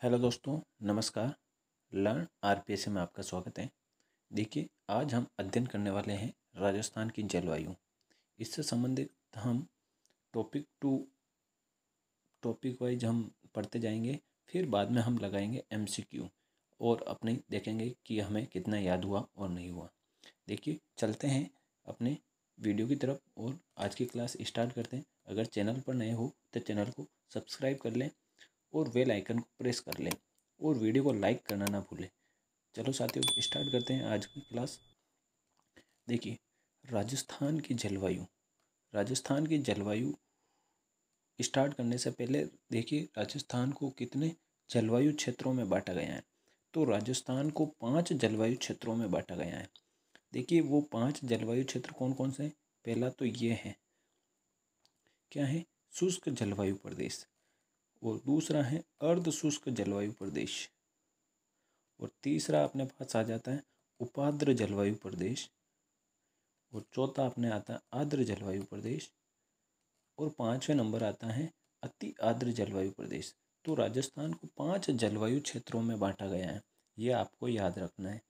Hello दोस्तों, नमस्कार। Learn RPS में आपका स्वागत है। देखिए, आज हम अध्ययन करने वाले हैं राजस्थान की जलवायु। इससे संबंधित हम टॉपिक वाइज हम पढ़ते जाएंगे। फिर बाद में हम लगाएंगे एमसीक्यू और अपने देखेंगे कि हमें कितना याद हुआ और नहीं हुआ। देखिए, चलते हैं अपने वीडियो की तरफ और आज की क्लास स्टार्ट करते हैं। अगर चैनल पर नए हो तो चैनल को सब्सक्राइब कर लें और बेल आइकन को प्रेस कर लें और वीडियो को लाइक करना ना भूलें। चलो साथियों, स्टार्ट करते हैं आज की क्लास। देखिए, राजस्थान की जलवायु। राजस्थान की जलवायु स्टार्ट करने से पहले देखिए, राजस्थान को कितने जलवायु क्षेत्रों में बांटा गया है। तो राजस्थान को 5 जलवायु क्षेत्रों में बांटा गया है। देखिए, वो 5 जलवायु क्षेत्र कौन कौन से हैं। पहला तो ये है, क्या है, शुष्क जलवायु प्रदेश। और दूसरा है अर्ध शुष्क जलवायु प्रदेश। और तीसरा अपने पास आ जाता है उपाद्र जलवायु प्रदेश। और चौथा अपने आता है आर्द्र जलवायु प्रदेश। और 5वें नंबर आता है अति आर्द्र जलवायु प्रदेश। तो राजस्थान को 5 जलवायु क्षेत्रों में बांटा गया है, ये आपको याद रखना है।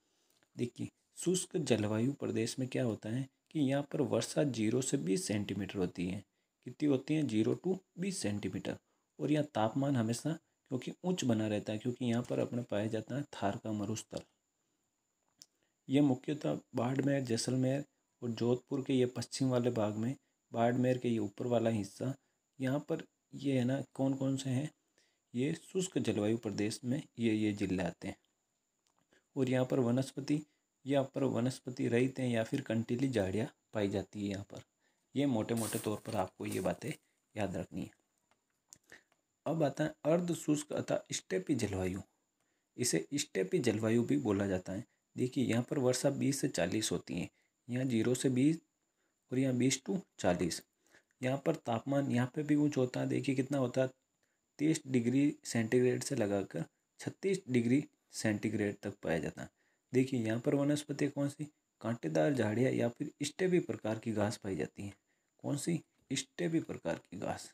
देखिए, शुष्क जलवायु प्रदेश में क्या होता है कि यहाँ पर वर्षा 0 से 20 सेंटीमीटर होती है। कितनी होती है? 0 to 20 सेंटीमीटर। और यहाँ तापमान हमेशा क्योंकि उच्च बना रहता है, क्योंकि यहाँ पर अपने पाया जाता है थार का मरुस्थल। ये मुख्यतः बाड़मेर, जैसलमेर और जोधपुर के ये पश्चिम वाले भाग में, बाड़मेर के ये ऊपर वाला हिस्सा, यहाँ पर ये है ना, कौन कौन से हैं, ये शुष्क जलवायु प्रदेश में ये जिले आते हैं। और यहाँ पर वनस्पति रहित हैं या फिर कंटीली झाड़ियाँ पाई जाती है यहाँ पर। ये मोटे मोटे तौर पर आपको ये बातें याद रखनी है। अब आता है अर्ध शुष्क अथवा स्टेपी जलवायु। इसे स्टेपी जलवायु भी बोला जाता है। देखिए, यहाँ पर वर्षा 20 से 40 होती है। यहाँ 0 से 20 और यहाँ 20 to 40। यहाँ पर तापमान यहाँ पे भी ऊँच होता है। देखिए कितना होता है, 30 डिग्री सेंटीग्रेड से लगाकर 36 डिग्री सेंटीग्रेड तक पाया जाता है। देखिए, यहाँ पर वनस्पति कौन सी, कांटेदार झाड़ियाँ या फिर स्टेपी प्रकार की घास पाई जाती है। कौन सी? स्टेपी प्रकार की घास।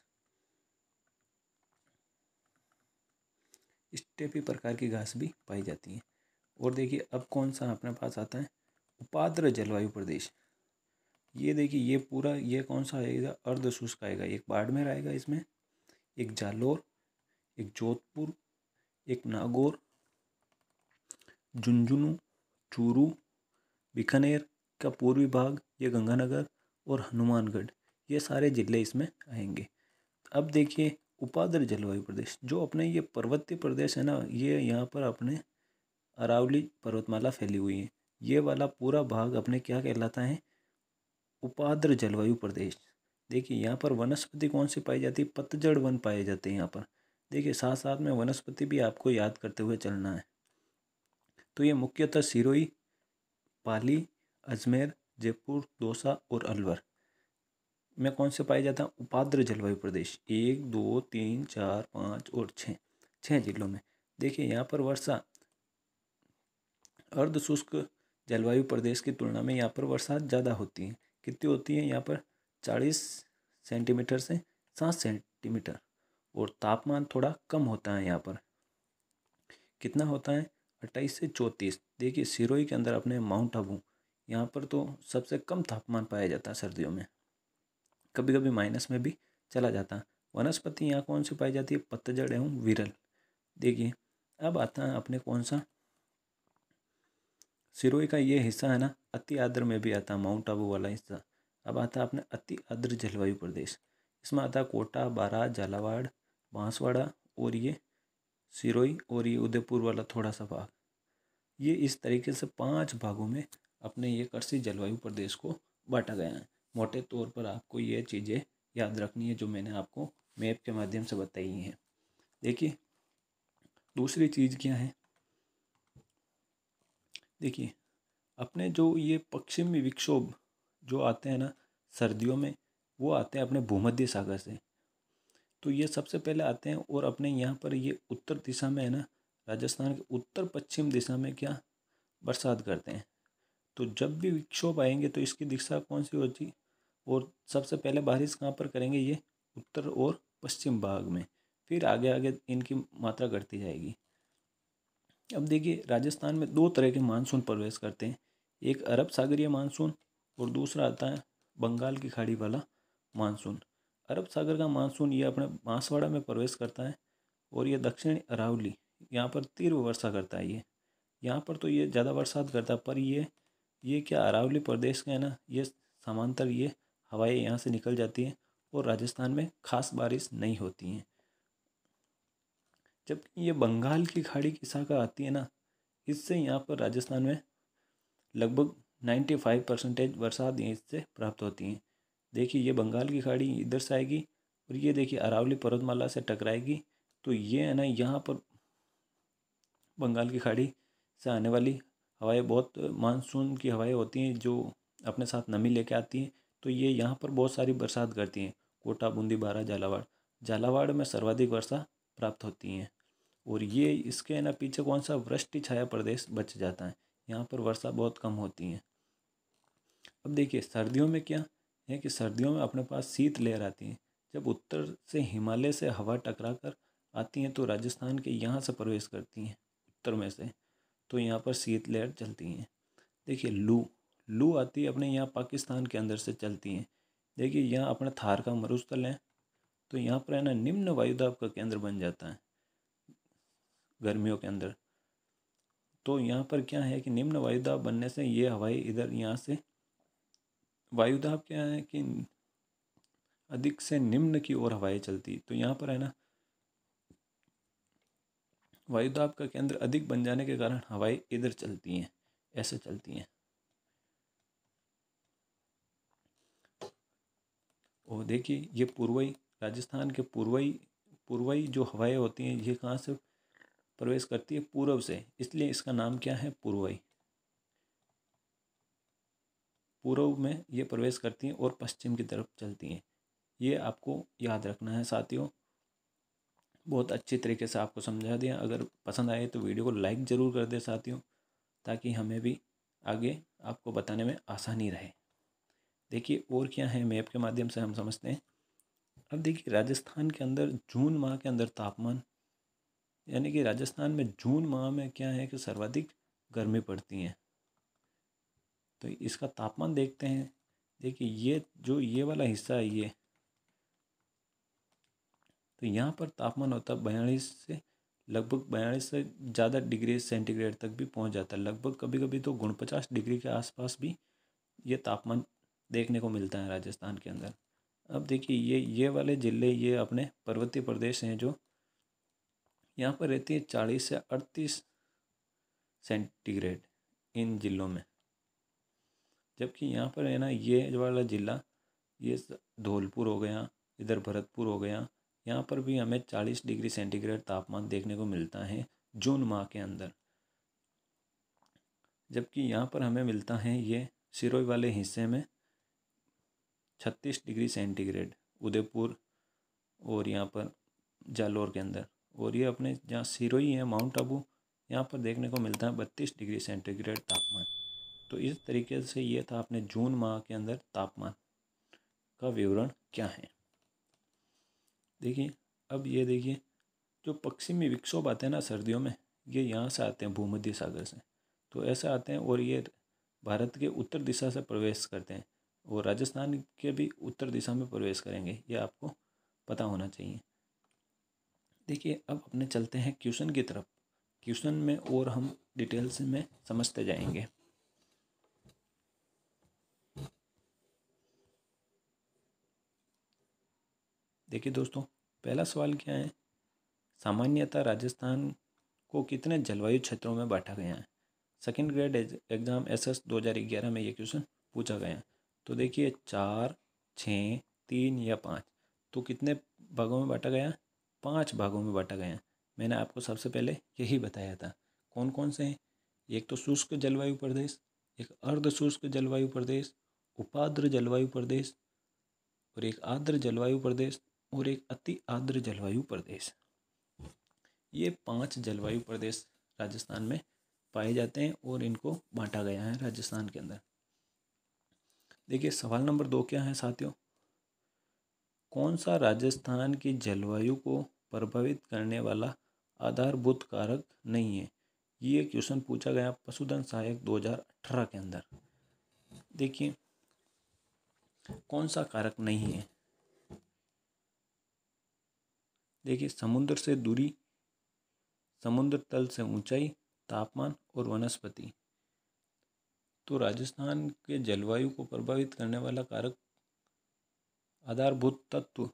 स्टेपी प्रकार की घास भी पाई जाती है। और देखिए, अब कौन सा अपने पास आता है, उपाद्र जलवायु प्रदेश। ये देखिए, ये पूरा ये कौन सा आएगा, अर्ध शुष्क आएगा। एक बाड़मेर आएगा इसमें, एक जालोर, एक जोधपुर, एक नागौर, झुंझुनू, चूरू, बीकानेर का पूर्वी भाग, ये गंगानगर और हनुमानगढ़, ये सारे जिले इसमें आएंगे। अब देखिए, उपाद्र जलवायु प्रदेश, जो अपने ये पर्वतीय प्रदेश है ना, ये यहाँ पर अपने अरावली पर्वतमाला फैली हुई है। ये वाला पूरा भाग अपने क्या कहलाता है, उपाद्र जलवायु प्रदेश। देखिए, यहाँ पर वनस्पति कौन सी पाई जाती है, पतझड़ वन पाए जाते हैं यहाँ पर। देखिए, साथ साथ में वनस्पति भी आपको याद करते हुए चलना है। तो ये मुख्यतः सिरोही, पाली, अजमेर, जयपुर, दौसा और अलवर में कौन से पाया जाता है, उपाद्र जलवायु प्रदेश। 1, 2, 3, 4, 5 और 6 जिलों में। देखिए, यहाँ पर वर्षा अर्ध शुष्क जलवायु प्रदेश की तुलना में यहाँ पर वर्षा ज़्यादा होती है। कितनी होती है यहाँ पर? 40 सेंटीमीटर से 60 सेंटीमीटर। और तापमान थोड़ा कम होता है यहाँ पर। कितना होता है? 28 से 34। देखिए, सिरोही के अंदर अपने माउंट आबू, यहाँ पर तो सबसे कम तापमान पाया जाता है सर्दियों में, कभी कभी माइनस में भी चला जाता है। वनस्पति यहाँ कौन सी पाई जाती है, पतझड़ एवं विरल। देखिए, अब आता है अपने कौन सा, सिरोही का ये हिस्सा है ना, अति आर्द्र में भी आता है, माउंट आबू वाला हिस्सा। अब आता है अपने अति आर्द्र जलवायु प्रदेश। इसमें आता है कोटा, बारात, झालावाड़, बांसवाड़ा और ये सिरोही और ये उदयपुर वाला थोड़ा सा भाग। ये इस तरीके से 5 भागों में अपने ये कृषि जलवायु प्रदेश को बांटा गया है। मोटे तौर पर आपको ये चीज़ें याद रखनी है जो मैंने आपको मैप के माध्यम से बताई हैं। देखिए, दूसरी चीज़ क्या है, देखिए, अपने जो ये पश्चिमी विक्षोभ जो आते हैं ना सर्दियों में, वो आते हैं अपने भूमध्य सागर से। तो ये सबसे पहले आते हैं और अपने यहाँ पर ये उत्तर दिशा में है ना, राजस्थान के उत्तर पश्चिम दिशा में क्या बरसात करते हैं। तो जब भी विक्षोभ आएंगे तो इसकी दिशा कौन सी होती, और सबसे पहले बारिश कहाँ पर करेंगे, ये उत्तर और पश्चिम भाग में। फिर आगे आगे इनकी मात्रा घटती जाएगी। अब देखिए राजस्थान में दो तरह के मानसून प्रवेश करते हैं, एक अरब सागरीय मानसून और दूसरा आता है बंगाल की खाड़ी वाला मानसून। अरब सागर का मानसून ये अपने बांसवाड़ा में प्रवेश करता है और ये दक्षिणी अरावली यहाँ पर तीव्र वर्षा करता है। ये यहाँ पर तो ये ज़्यादा बरसात करता है, पर ये क्या अरावली प्रदेश का है ना, ये समांतर ये हवाएं यहाँ से निकल जाती हैं और राजस्थान में खास बारिश नहीं होती हैं। जबकि ये बंगाल की खाड़ी की शाखा आती है ना, इससे यहाँ पर राजस्थान में लगभग 95% बरसात इससे प्राप्त होती है। देखिए ये बंगाल की खाड़ी इधर से आएगी और ये देखिए अरावली पर्वतमाला से टकराएगी, तो ये है ना यहाँ पर बंगाल की खाड़ी से आने वाली हवाएं बहुत मानसून की हवाएं होती हैं जो अपने साथ नमी लेके आती हैं, तो ये यहाँ पर बहुत सारी बरसात करती हैं। कोटा, बूंदी, बारा, झालावाड़ में सर्वाधिक वर्षा प्राप्त होती हैं। और ये इसके है ना पीछे कौन सा वृष्टि छाया प्रदेश बच जाता है, यहाँ पर वर्षा बहुत कम होती है। अब देखिए सर्दियों में क्या है कि सर्दियों में अपने पास शीत लहर आती है। जब उत्तर से हिमालय से हवा टकरा कर आती हैं तो राजस्थान के यहाँ से प्रवेश करती हैं उत्तर में से, तो यहाँ पर शीत लहर चलती हैं। देखिए लू आती है अपने यहाँ पाकिस्तान के अंदर से चलती हैं। देखिए यहाँ अपना थार का मरुस्थल है, तो यहाँ पर है ना निम्न वायुदाब का केंद्र बन जाता है गर्मियों के अंदर। तो यहाँ पर क्या है कि निम्न वायुदाब बनने से ये हवाएं इधर यहाँ से, वायुदाब क्या है कि अधिक से निम्न की ओर हवाएं चलती, तो यहाँ पर है ना वायुदाब का केंद्र अधिक बन जाने के कारण हवाएं इधर चलती हैं, ऐसे चलती हैं। और देखिए ये पूर्वी राजस्थान के पूर्वी जो हवाएं होती हैं ये कहाँ से प्रवेश करती है, पूर्व से, इसलिए इसका नाम क्या है पूर्वी। पूर्व में ये प्रवेश करती हैं और पश्चिम की तरफ चलती हैं। ये आपको याद रखना है साथियों। बहुत अच्छी तरीके से आपको समझा दिया। अगर पसंद आए तो वीडियो को लाइक ज़रूर कर दे साथियों, ताकि हमें भी आगे आपको बताने में आसानी रहे। देखिए और क्या है मैप के माध्यम से हम समझते हैं। अब देखिए राजस्थान के अंदर जून माह के अंदर तापमान, यानी कि राजस्थान में जून माह में क्या है कि सर्वाधिक गर्मी पड़ती है। तो इसका तापमान देखते हैं। देखिए ये जो ये वाला हिस्सा है ये, तो यहाँ पर तापमान होता है 42 से ज़्यादा डिग्री सेंटीग्रेड तक भी पहुँच जाता है। लगभग कभी कभी तो 49 डिग्री के आसपास भी ये तापमान देखने को मिलता है राजस्थान के अंदर। अब देखिए ये वाले ज़िले ये अपने पर्वतीय प्रदेश हैं जो यहाँ पर रहती है 40 से 38 सेंटीग्रेड इन ज़िलों में। जबकि यहाँ पर है ना ये वाला ज़िला ये धौलपुर हो गया, इधर भरतपुर हो गया, यहाँ पर भी हमें 40 डिग्री सेंटीग्रेड तापमान देखने को मिलता है जून माह के अंदर। जबकि यहाँ पर हमें मिलता है ये सिरोही वाले हिस्से में 36 डिग्री सेंटीग्रेड उदयपुर और यहाँ पर जालौर के अंदर। और ये अपने जहाँ सिरोही है माउंट आबू, यहाँ पर देखने को मिलता है 32 डिग्री सेंटीग्रेड तापमान। तो इस तरीके से ये था अपने जून माह के अंदर तापमान का विवरण क्या है। देखिए अब ये देखिए जो पश्चिमी विक्षोभ आते हैं ना सर्दियों में, ये यहाँ से आते हैं भूमध्य सागर से, तो ऐसे आते हैं और ये भारत के उत्तर दिशा से प्रवेश करते हैं और राजस्थान के भी उत्तर दिशा में प्रवेश करेंगे, ये आपको पता होना चाहिए। देखिए अब अपने चलते हैं क्वेश्चन की तरफ। क्वेश्चन में और हम डिटेल्स में समझते जाएंगे। देखिए दोस्तों पहला सवाल क्या है, सामान्यतः राजस्थान को कितने जलवायु क्षेत्रों में बांटा गया है। सेकेंड ग्रेड एग्जाम SS 2011 में ये क्वेश्चन पूछा गया है। तो देखिए 4, 6, 3 या 5, तो कितने भागों में बांटा गया, 5 भागों में बांटा गया। मैंने आपको सबसे पहले यही बताया था। कौन कौन से हैं, एक तो शुष्क जलवायु प्रदेश, एक अर्ध शुष्क जलवायु प्रदेश, उपाद्र जलवायु प्रदेश और एक आर्द्र जलवायु प्रदेश और एक अति आर्द्र जलवायु प्रदेश। ये 5 जलवायु प्रदेश राजस्थान में पाए जाते हैं और इनको बांटा गया है राजस्थान के अंदर। देखिए सवाल नंबर 2 क्या है साथियों, कौन सा राजस्थान की जलवायु को प्रभावित करने वाला आधारभूत कारक नहीं है। ये क्वेश्चन पूछा गया पशुधन सहायक 2018 के अंदर। देखिए कौन सा कारक नहीं है। देखिए समुद्र से दूरी, समुद्र तल से ऊंचाई, तापमान और वनस्पति। तो राजस्थान के जलवायु को प्रभावित करने वाला कारक आधारभूत तत्व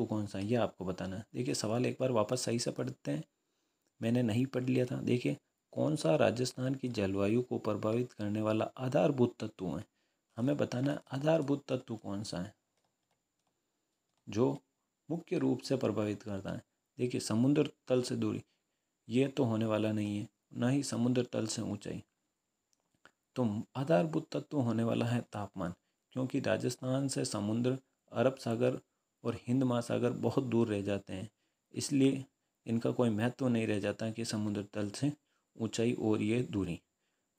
कौन सा है, ये आपको बताना है। देखिए सवाल एक बार वापस सही से पढ़ते हैं, मैंने नहीं पढ़ लिया था। देखिए कौन सा राजस्थान की जलवायु को प्रभावित करने वाला आधारभूत तत्व है, हमें बताना है आधारभूत तत्व कौन सा है जो मुख्य रूप से प्रभावित करता है। देखिए समुद्र तल से दूरी ये तो होने वाला नहीं है, ना ही समुद्र तल से ऊंचाई। तो आधारभूत तत्व होने वाला है तापमान, क्योंकि राजस्थान से समुद्र, अरब सागर और हिंद महासागर बहुत दूर रह जाते हैं, इसलिए इनका कोई महत्व नहीं रह जाता कि समुद्र तल से ऊंचाई और ये दूरी।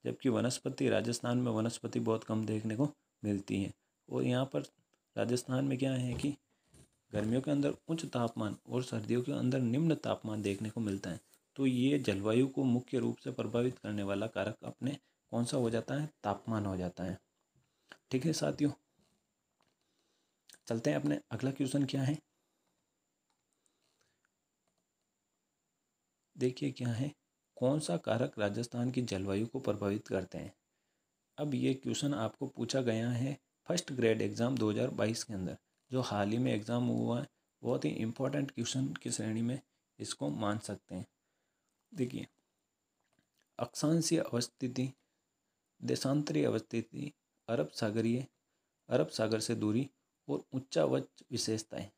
जबकि वनस्पति, राजस्थान में वनस्पति बहुत कम देखने को मिलती है। और यहाँ पर राजस्थान में क्या है कि गर्मियों के अंदर उच्च तापमान और सर्दियों के अंदर निम्न तापमान देखने को मिलता है। तो ये जलवायु को मुख्य रूप से प्रभावित करने वाला कारक अपने कौन सा हो जाता है, तापमान हो जाता है। ठीक है साथियों, चलते हैं अपने अगला क्वेश्चन क्या है। देखिए क्या है, कौन सा कारक राजस्थान की जलवायु को प्रभावित करते हैं। अब ये क्वेश्चन आपको पूछा गया है फर्स्ट ग्रेड एग्ज़ाम 2022 के अंदर, जो हाल ही में एग्ज़ाम हुआ है। बहुत ही इम्पोर्टेंट क्वेश्चन की श्रेणी में इसको मान सकते हैं। देखिए अक्षांशीय अवस्थिति, देशांतरीय अवस्थिति, अरब सागर से दूरी और उच्चावच विशेषताएं।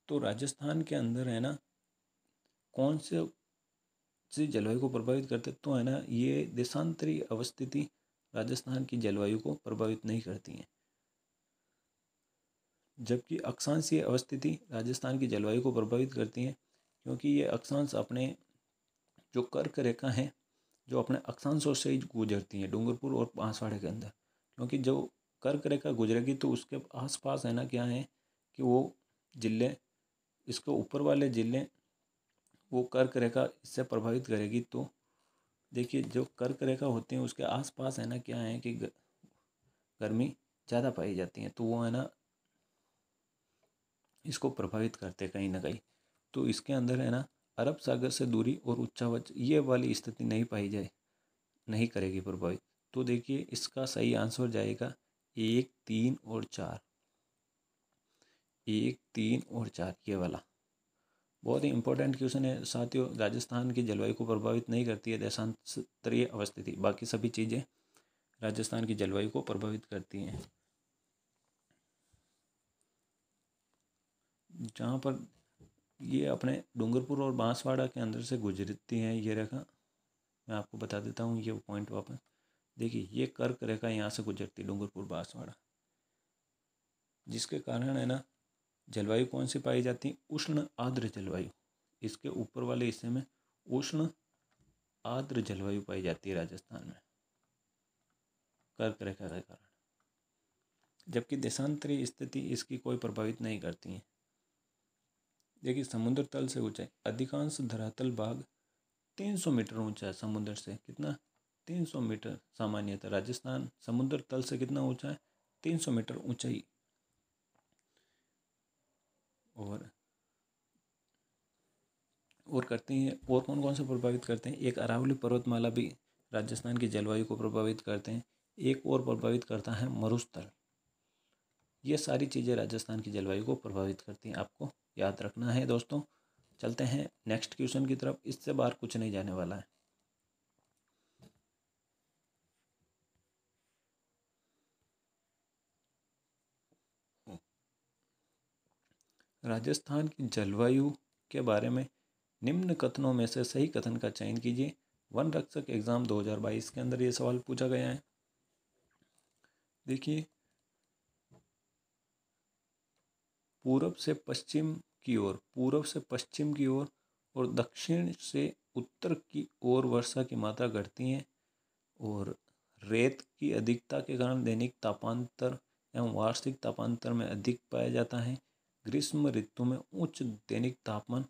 तो राजस्थान के अंदर है ना कौन से जलवायु को प्रभावित करते, तो है ना ये देशांतरीय अवस्थिति राजस्थान की जलवायु को प्रभावित नहीं करती हैं, जबकि अक्षांशीय अवस्थिति राजस्थान की जलवायु को प्रभावित करती हैं, क्योंकि ये अक्षांश अपने जो कर्क रेखा है जो अपने अक्षांशों से ही गुजरती हैं डूंगरपुर और बांसवाड़ा के अंदर। क्योंकि जो कर्क रेखा गुजरेगी तो उसके आसपास है ना क्या है कि वो जिले, इसके ऊपर वाले जिले वो कर्क रेखा इससे प्रभावित करेगी। तो देखिए जो कर्क रेखा होती है उसके आसपास है ना क्या है कि गर्मी ज़्यादा पाई जाती है, तो वो है ना इसको प्रभावित करते कहीं ना कहीं। तो इसके अंदर है ना अरब सागर से दूरी और उच्चावच ये वाली स्थिति नहीं पाई जाए, नहीं करेगी प्रभावित। तो देखिए इसका सही आंसर जाएगा 1, 3 और 4। 1, 3 और 4 ये वाला बहुत ही इंपॉर्टेंट क्वेश्चन है साथियों। राजस्थान की जलवायु को प्रभावित नहीं करती है देशांतरीय अवस्थिति, बाकी सभी चीज़ें राजस्थान की जलवायु को प्रभावित करती हैं। जहाँ पर ये अपने डूंगरपुर और बांसवाड़ा के अंदर से गुजरती हैं ये रेखा, मैं आपको बता देता हूँ ये पॉइंट वापस। देखिए ये कर्क रेखा यहाँ से गुजरती डूंगरपुर बांसवाड़ा, जिसके कारण है ना जलवायु कौन सी पाई जाती है, उष्ण आर्द्र जलवायु। इसके ऊपर वाले हिस्से में उष्ण आर्द्र जलवायु पाई जाती है राजस्थान में कर्क रेखा के कारण, जबकि देशांतरीय स्थिति इसकी कोई प्रभावित नहीं करती है। देखिए समुद्र तल से ऊंचाई, अधिकांश धरातल भाग 300 मीटर ऊंचा है समुद्र से। कितना? 300 मीटर। सामान्यतः राजस्थान समुद्र तल से कितना ऊंचा है? 300 मीटर ऊंचाई। और करते हैं, और कौन कौन से प्रभावित करते हैं, एक अरावली पर्वतमाला भी राजस्थान की जलवायु को प्रभावित करते हैं। एक और प्रभावित करता है मरुस्थल। ये सारी चीज़ें राजस्थान की जलवायु को प्रभावित करती हैं, आपको याद रखना है दोस्तों। चलते हैं नेक्स्ट क्वेश्चन की तरफ, इससे बाहर कुछ नहीं जाने वाला है। राजस्थान की जलवायु के बारे में निम्न कथनों में से सही कथन का चयन कीजिए। वन रक्षक एग्जाम 2022 के अंदर ये सवाल पूछा गया है। देखिए पूर्व से पश्चिम की ओर, पूर्व से पश्चिम की ओर और दक्षिण से उत्तर की ओर वर्षा की मात्रा घटती है, और रेत की अधिकता के कारण दैनिक तापांतर एवं वार्षिक तापांतर में अधिक पाया जाता है। ग्रीष्म ऋतु में उच्च दैनिक तापमान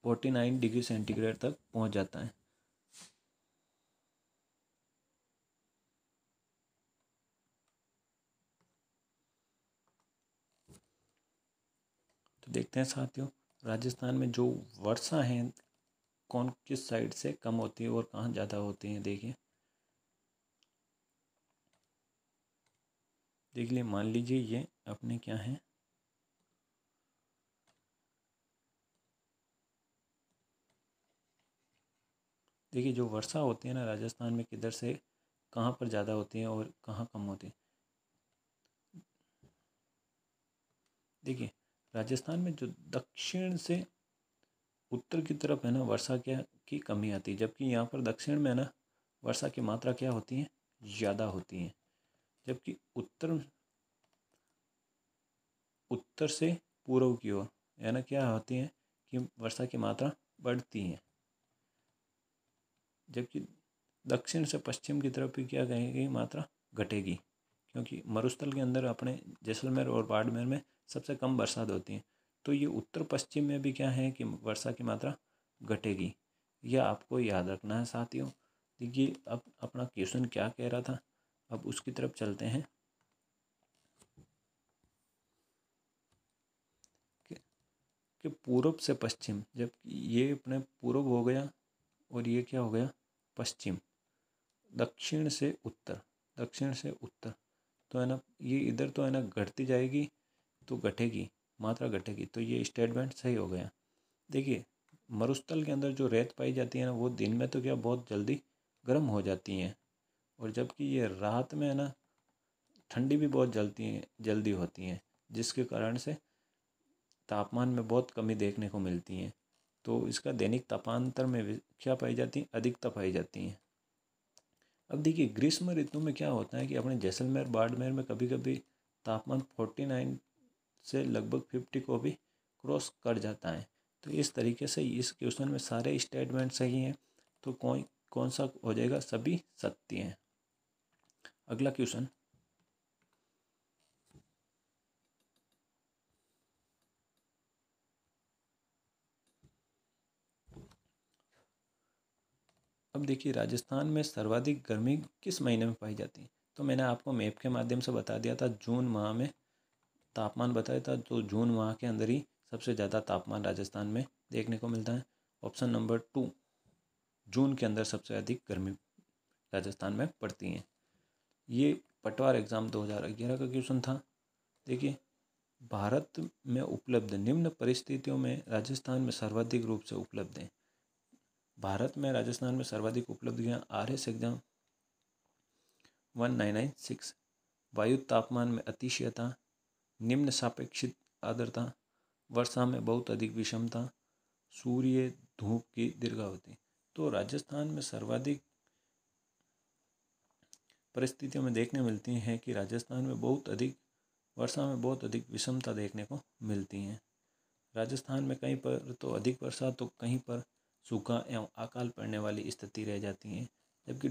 49 डिग्री सेंटीग्रेड तक पहुंच जाता है। तो देखते हैं साथियों, राजस्थान में जो वर्षा है कौन किस साइड से कम होती है और कहाँ ज़्यादा होती है। देखिए देख लिए, मान लीजिए ये अपने क्या है, देखिए जो वर्षा होती है ना राजस्थान में किधर से कहाँ पर ज़्यादा होती है और कहाँ कम होती है। देखिए राजस्थान में जो दक्षिण से उत्तर की तरफ है ना वर्षा क्या की कमी आती है, जबकि यहाँ पर दक्षिण में है ना वर्षा की मात्रा क्या होती है, ज़्यादा होती है। जबकि उत्तर उत्तर से पूर्व की ओर है ना क्या होती है कि वर्षा की मात्रा बढ़ती है, जबकि दक्षिण से पश्चिम की तरफ भी क्या कहेंगे मात्रा घटेगी, क्योंकि मरुस्थल के अंदर अपने जैसलमेर और बाड़मेर में सबसे कम बरसात होती है। तो ये उत्तर पश्चिम में भी क्या है कि वर्षा की मात्रा घटेगी, यह आपको याद रखना है साथियों। देखिए अब अपना क्वेश्चन क्या कह रहा था, अब उसकी तरफ चलते हैं कि पूर्व से पश्चिम, जब ये अपने पूर्व हो गया और ये क्या हो गया पश्चिम, दक्षिण से उत्तर, दक्षिण से उत्तर, तो है ना ये इधर तो है ना घटती जाएगी तो घटेगी, मात्रा घटेगी, तो ये स्टेटमेंट सही हो गया। देखिए मरुस्थल के अंदर जो रेत पाई जाती है ना वो दिन में तो क्या बहुत जल्दी गर्म हो जाती हैं, और जबकि ये रात में है ना ठंडी भी बहुत जल्दी होती हैं, जिसके कारण से तापमान में बहुत कमी देखने को मिलती है। तो इसका दैनिक तापांतर में क्या पाई जाती है, अधिकता पाई जाती है। अब देखिए ग्रीष्म ऋतु में क्या होता है कि अपने जैसलमेर बाड़मेर में कभी कभी तापमान 49 से लगभग 50 को भी क्रॉस कर जाता है। तो इस तरीके से इस क्वेश्चन में सारे स्टेटमेंट सही हैं, तो कौन कौन सा हो जाएगा, सभी सत्य हैं। अगला क्वेश्चन, अब देखिए राजस्थान में सर्वाधिक गर्मी किस महीने में पाई जाती है। तो मैंने आपको मैप के माध्यम से बता दिया था, जून माह में तापमान बताया था, तो जून माह के अंदर ही सबसे ज़्यादा तापमान राजस्थान में देखने को मिलता है। ऑप्शन नंबर 2, जून के अंदर सबसे अधिक गर्मी राजस्थान में पड़ती है। ये पटवार एग्ज़ाम 2011 का क्वेश्चन था। देखिए भारत में उपलब्ध निम्न परिस्थितियों में राजस्थान में सर्वाधिक रूप से उपलब्ध है। भारत में राजस्थान में सर्वाधिक उपलब्धियाँ RS एग्जाम 1996, वायु तापमान में अतिशीयता, निम्न सापेक्षिक आर्द्रता, वर्षा में बहुत अधिक विषमता, सूर्य धूप की दीर्घावधि। तो राजस्थान में सर्वाधिक परिस्थितियों में देखने मिलती हैं कि राजस्थान में बहुत अधिक वर्षा में बहुत अधिक विषमता देखने को मिलती हैं। राजस्थान में कहीं पर तो अधिक वर्षा तो कहीं पर सूखा एवं अकाल पड़ने वाली स्थिति रह जाती है। जबकि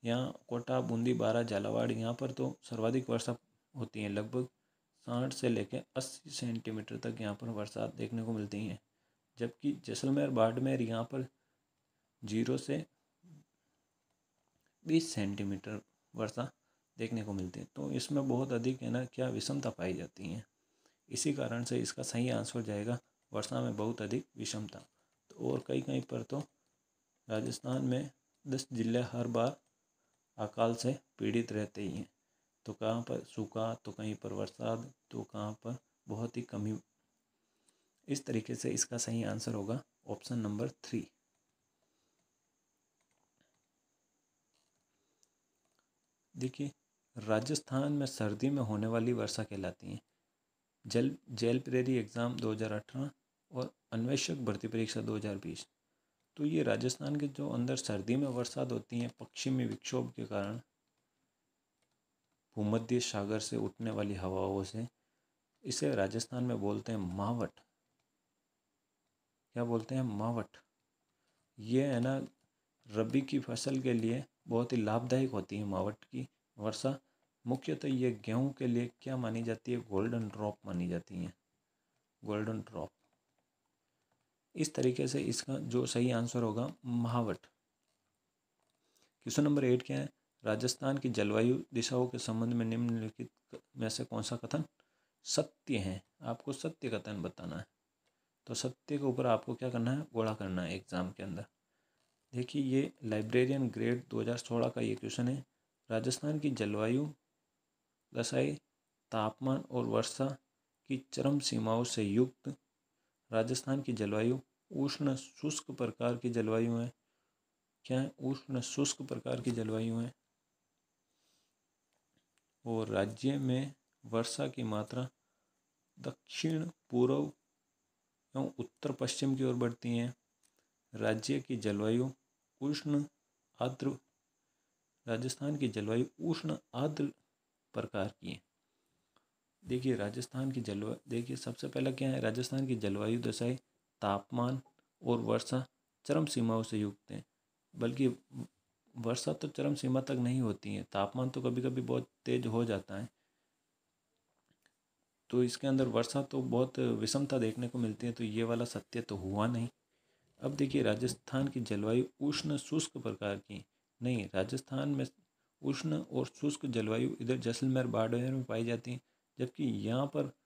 यहाँ कोटा, बूंदी, बारा, झालावाड़ यहाँ पर तो सर्वाधिक वर्षा होती है, लगभग 60 से लेकर 80 सेंटीमीटर तक यहाँ पर बरसात देखने को मिलती है। जबकि जैसलमेर, बाड़मेर यहाँ पर 0 से 20 सेंटीमीटर वर्षा देखने को मिलती है। तो इसमें बहुत अधिक है ना क्या विषमता पाई जाती है। इसी कारण से इसका सही आंसर जाएगा वर्षा में बहुत अधिक विषमता। तो और कई कहीं पर तो राजस्थान में 10 जिले हर बार अकाल से पीड़ित रहते ही हैं। तो कहाँ पर सूखा, तो कहीं पर बरसात, तो कहाँ पर बहुत ही कमी। इस तरीके से इसका सही आंसर होगा ऑप्शन नंबर 3। देखिए राजस्थान में सर्दी में होने वाली वर्षा कहलाती है जेल प्रेरी एग्ज़ाम 2018 और अन्वेषक भर्ती परीक्षा 2020। तो ये राजस्थान के जो अंदर सर्दी में बरसात होती है पश्चिमी विक्षोभ के कारण, भूमध्य सागर से उठने वाली हवाओं से, इसे राजस्थान में बोलते हैं मावठ। क्या बोलते हैं, मावठ। ये है ना रबी की फसल के लिए बहुत ही लाभदायक होती है मावठ की वर्षा। मुख्यतः ये गेहूं के लिए क्या मानी जाती है, गोल्डन ड्रॉप मानी जाती है, गोल्डन ड्रॉप। इस तरीके से इसका जो सही आंसर होगा महावट। क्वेश्चन नंबर 8 क्या है? राजस्थान की जलवायु दिशाओं के संबंध में निम्नलिखित में से कौन सा कथन सत्य है? आपको सत्य कथन बताना है। तो सत्य के ऊपर आपको क्या करना है? गोला करना है एग्जाम के अंदर। देखिए ये लाइब्रेरियन ग्रेड 2016 का ये क्वेश्चन है। राजस्थान की जलवायु दशाएं तापमान और वर्षा की चरम सीमाओं से युक्त। राजस्थान की जलवायु उष्ण शुष्क प्रकार की जलवायु है। क्या है? उष्ण शुष्क प्रकार की जलवायु है। और राज्य में वर्षा की मात्रा दक्षिण पूर्व एवं उत्तर पश्चिम की ओर बढ़ती हैं। राज्य की जलवायु उष्ण आर्द्र राजस्थान की जलवायु उष्ण आर्द्र प्रकार की है। देखिए राजस्थान की जलवायु, देखिए सबसे पहला क्या है? राजस्थान की जलवायु दशाएं तापमान और वर्षा चरम सीमाओं से युक्त हैं। बल्कि वर्षा तो चरम सीमा तक नहीं होती है, तापमान तो कभी कभी बहुत तेज हो जाता है। तो इसके अंदर वर्षा तो बहुत विषमता देखने को मिलती है, तो ये वाला सत्य तो हुआ नहीं। अब देखिए राजस्थान की जलवायु उष्ण शुष्क प्रकार की नहीं। राजस्थान में उष्ण और शुष्क जलवायु इधर जैसलमेर बाड़मेर में पाई जाती है, जबकि यहाँ पर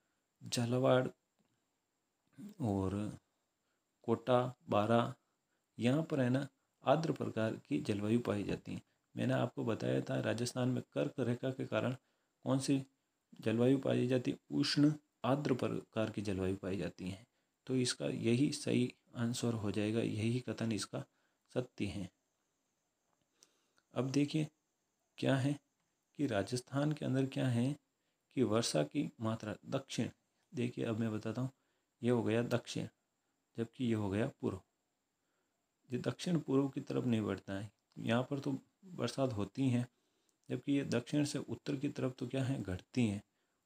झालावाड़ और कोटा बारा यहाँ पर है ना आर्द्र प्रकार की जलवायु पाई जाती है। मैंने आपको बताया था राजस्थान में कर्क रेखा के कारण कौन सी जलवायु पाई जाती है? उष्ण आर्द्र प्रकार की जलवायु पाई जाती है। तो इसका यही सही आंसर हो जाएगा, यही कथन इसका सत्य है। अब देखिए क्या है कि राजस्थान के अंदर क्या है कि वर्षा की मात्रा दक्षिण, देखिए अब मैं बताता हूँ, ये हो गया दक्षिण जबकि ये हो गया पूर्व। ये दक्षिण पूर्व की तरफ नहीं बढ़ता है, यहाँ पर तो बरसात होती है, जबकि ये दक्षिण से उत्तर की तरफ तो क्या है? घटती हैं।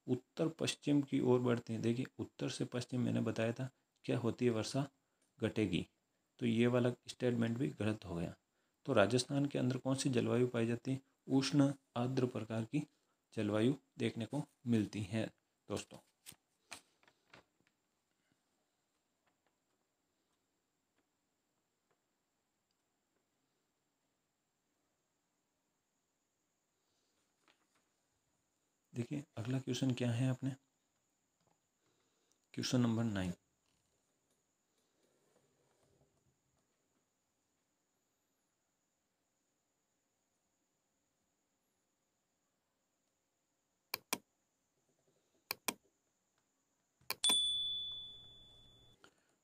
उत्तर पश्चिम की ओर बढ़ती हैं। देखिए उत्तर से पश्चिम मैंने बताया था क्या होती है? वर्षा घटेगी। तो ये वाला स्टेटमेंट भी गलत हो गया। तो राजस्थान के अंदर कौन सी जलवायु पाई जाती है? उष्ण आर्द्र प्रकार की जलवायु देखने को मिलती है दोस्तों। देखिए अगला क्वेश्चन क्या है अपने? Question number 9।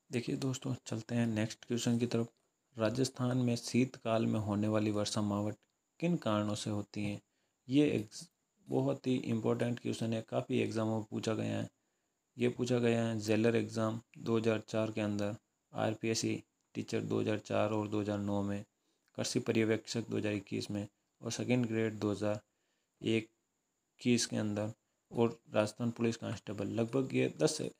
देखिए दोस्तों चलते हैं नेक्स्ट क्वेश्चन की तरफ। राजस्थान में शीतकाल में होने वाली वर्षा मावट किन कारणों से होती है? ये बहुत ही इम्पोर्टेंट क्वेश्चन है, काफ़ी एग्जामों में पूछा गया है। ये पूछा गया है जेलर एग्ज़ाम 2004 के अंदर, आरपीएससी टीचर 2004 और 2009 में, कृषि पर्यवेक्षक 2021 में, और सेकेंड ग्रेड 2021 के अंदर, और राजस्थान पुलिस कांस्टेबल। लगभग ये 10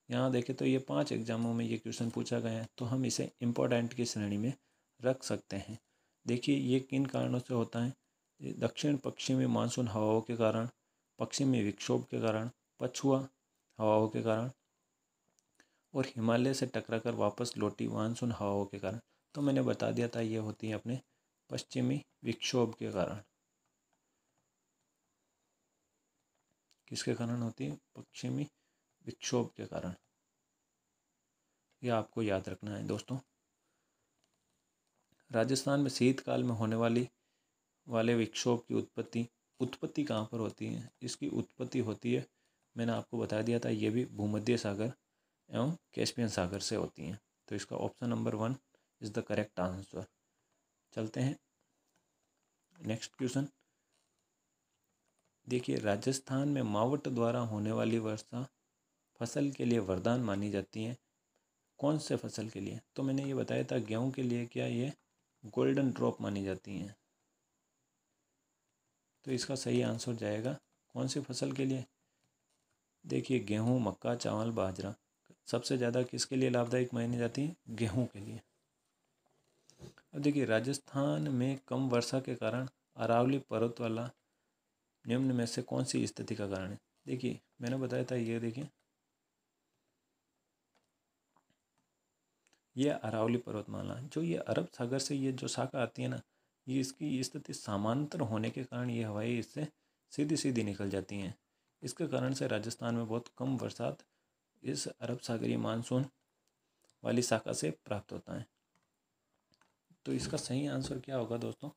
यहाँ देखें तो ये 5 एग्जामों में ये क्वेश्चन पूछा गया है, तो हम इसे इम्पोर्टेंट की श्रेणी में रख सकते हैं। देखिए ये किन कारणों से होता है? दक्षिण पश्चिमी मानसून हवाओं के कारण, पश्चिमी विक्षोभ के कारण, पछुआ हवाओं के कारण, और हिमालय से टकराकर वापस लौटी मानसून हवाओं के कारण। तो मैंने बता दिया था ये होती है अपने पश्चिमी विक्षोभ के कारण। किसके कारण होती है? पश्चिमी विक्षोभ के कारण। यह आपको याद रखना है दोस्तों। राजस्थान में शीतकाल में होने वाले विक्षोभ की उत्पत्ति कहाँ पर होती है? इसकी उत्पत्ति होती है, मैंने आपको बता दिया था, ये भी भूमध्य सागर एवं कैस्पियन सागर से होती हैं। तो इसका option number 1 is the correct answer. चलते हैं नेक्स्ट क्वेश्चन। देखिए राजस्थान में मावट द्वारा होने वाली वर्षा फसल के लिए वरदान मानी जाती है। कौन से फसल के लिए? तो मैंने ये बताया था गेहूं के लिए क्या ये गोल्डन ड्रॉप मानी जाती हैं। तो इसका सही आंसर जाएगा कौन सी फसल के लिए? देखिए गेहूं, मक्का, चावल, बाजरा सबसे ज़्यादा किसके लिए लाभदायक मानी जाती है? गेहूं के लिए। अब देखिए राजस्थान में कम वर्षा के कारण अरावली पर्वत वाला निम्न में से कौन सी स्थिति का कारण है? देखिए मैंने बताया था, ये देखिए ये अरावली पर्वतमाला, जो ये अरब सागर से ये जो शाखा आती है ना, ये इसकी स्थिति समांतर होने के कारण ये हवाएं इससे सीधी सीधी निकल जाती हैं। इसके कारण से राजस्थान में बहुत कम बरसात इस अरब सागरीय मानसून वाली शाखा से प्राप्त होता है। तो इसका सही आंसर क्या होगा दोस्तों?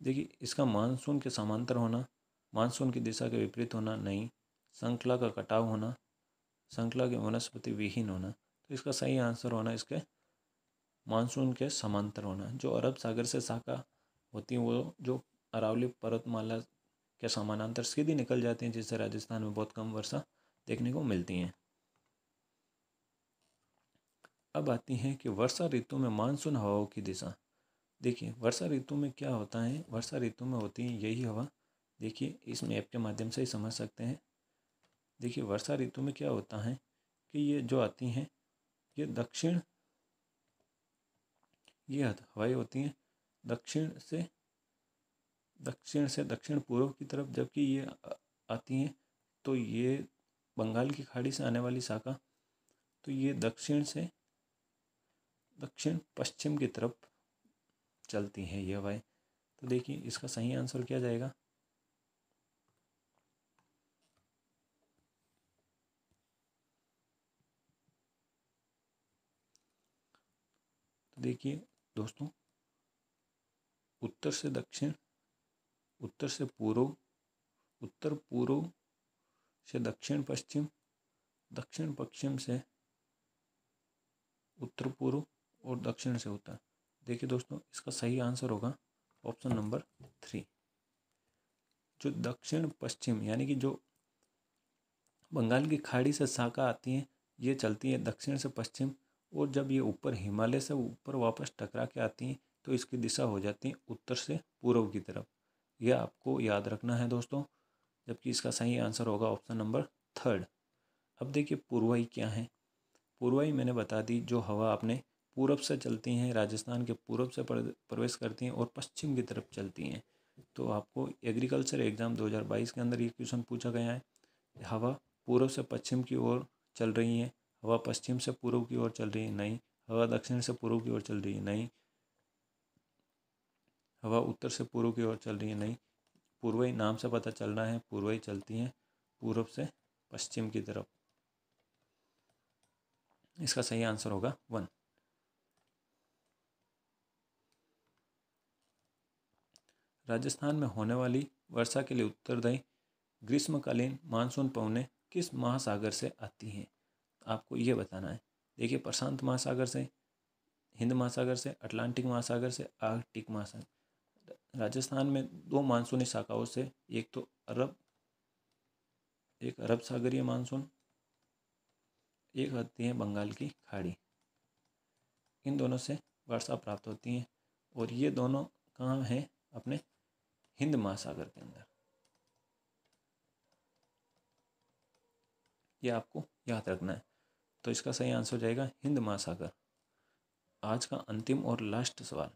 देखिए, इसका मानसून के समांतर होना, मानसून की दिशा के विपरीत होना नहीं, श्रृंखला का कटाव होना, श्रृंखला के वनस्पति विहीन होना। तो इसका सही आंसर होना इसके मानसून के समांतर होना। जो अरब सागर से शाखा होती है वो जो अरावली पर्वतमाला के समानांतर सीधी निकल जाती हैं, जिससे राजस्थान में बहुत कम वर्षा देखने को मिलती हैं। अब आती है कि वर्षा ऋतु में मानसून हवाओं की दिशा। देखिए, वर्षा ऋतु में क्या होता है, वर्षा ऋतु में होती है यही हवा। देखिए, इस मैप के माध्यम से ही समझ सकते हैं। देखिए, वर्षा ऋतु में क्या होता है कि ये जो आती हैं ये ये हवाएं होती हैं दक्षिण से दक्षिण पूर्व की तरफ, जबकि ये आती हैं तो ये बंगाल की खाड़ी से आने वाली शाखा, तो ये दक्षिण से दक्षिण पश्चिम की तरफ चलती हैं ये हवाएं। तो देखिए, इसका सही आंसर क्या जाएगा? तो देखिए दोस्तों, उत्तर से दक्षिण, उत्तर से पूर्व, उत्तर पूर्व से दक्षिण पश्चिम, दक्षिण पश्चिम से उत्तर पूर्व और दक्षिण से उत्तर। देखिए दोस्तों, इसका सही आंसर होगा ऑप्शन नंबर 3। जो दक्षिण पश्चिम यानी कि जो बंगाल की खाड़ी से शाखा आती हैं ये चलती है दक्षिण से पश्चिम, और जब ये ऊपर हिमालय से ऊपर वापस टकरा के आती हैं तो इसकी दिशा हो जाती है उत्तर से पूर्व की तरफ। यह आपको याद रखना है दोस्तों, जबकि इसका सही आंसर होगा ऑप्शन नंबर 3। अब देखिए, पूर्वाई क्या है। पूर्वाई मैंने बता दी, जो हवा अपने पूरब से चलती हैं, राजस्थान के पूरब से प्रवेश करती हैं और पश्चिम की तरफ चलती हैं। तो आपको एग्रीकल्चर एग्जाम 2022 के अंदर ये क्वेश्चन पूछा गया है। हवा पूर्व से पश्चिम की ओर चल रही है, हवा पश्चिम से पूर्व की ओर चल रही है नहीं, हवा दक्षिण से पूर्व की ओर चल रही है नहीं, हवा उत्तर से पूर्व की ओर चल रही है नहीं। पूर्वाई नाम से पता चल रहा है, पूर्वाई चलती है पूर्व से पश्चिम की तरफ। इसका सही आंसर होगा 1। राजस्थान में होने वाली वर्षा के लिए उत्तरदायी ग्रीष्मकालीन मानसून पवनें किस महासागर से आती हैं? आपको ये बताना है। देखिए, प्रशांत महासागर से, हिंद महासागर से, अटलांटिक महासागर से, आर्कटिक महासागर। राजस्थान में 2 मानसूनी शाखाओं से, एक अरब सागरीय मानसून, एक आती है बंगाल की खाड़ी। इन दोनों से वर्षा प्राप्त होती है और ये दोनों कहाँ हैं? अपने हिंद महासागर के अंदर। ये आपको याद रखना है। तो इसका सही आंसर हो जाएगा हिंद महासागर। आज का अंतिम और लास्ट सवाल।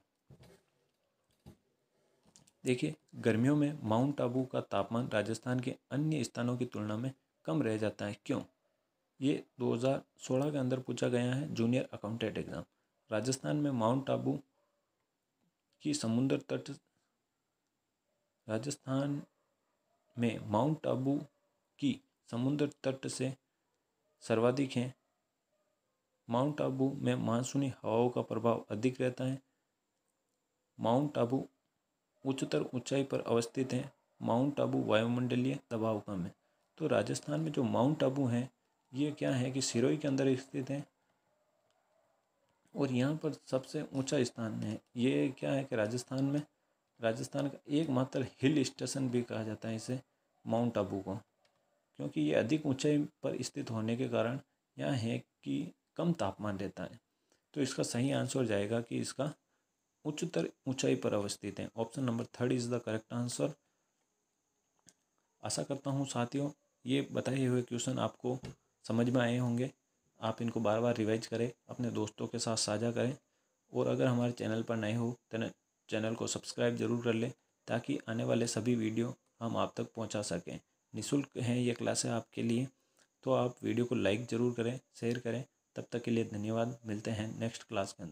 देखिए, गर्मियों में माउंट आबू का तापमान राजस्थान के अन्य स्थानों की तुलना में कम रह जाता है, क्यों? ये 2016 के अंदर पूछा गया है, जूनियर अकाउंटेंट एग्जाम। राजस्थान में माउंट आबू की समुद्र तट राजस्थान में माउंट आबू की समुद्र तट से सर्वाधिक है। माउंट आबू में मानसूनी हवाओं का प्रभाव अधिक रहता है। माउंट आबू उच्चतर ऊंचाई पर अवस्थित है। माउंट आबू वायुमंडलीय दबाव कम है। तो राजस्थान में जो माउंट आबू है ये क्या है कि सिरोही के अंदर स्थित है और यहाँ पर सबसे ऊंचा स्थान है। ये क्या है कि राजस्थान का एकमात्र हिल स्टेशन भी कहा जाता है इसे, माउंट आबू को, क्योंकि ये अधिक ऊंचाई पर स्थित होने के कारण यहाँ है कि कम तापमान रहता है। तो इसका सही आंसर जाएगा कि इसका उच्चतर ऊंचाई पर अवस्थित है। Option number 3 is the correct answer. आशा करता हूँ साथियों ये बताए हुए क्वेश्चन आपको समझ में आए होंगे। आप इनको बार बार रिवाइज करें, अपने दोस्तों के साथ साझा करें और अगर हमारे चैनल पर नए हो तो चैनल को सब्सक्राइब जरूर कर लें ताकि आने वाले सभी वीडियो हम आप तक पहुंचा सकें। निःशुल्क हैं ये क्लासें आपके लिए, तो आप वीडियो को लाइक ज़रूर करें, शेयर करें तब तक के लिए धन्यवाद। मिलते हैं नेक्स्ट क्लास के अंदर।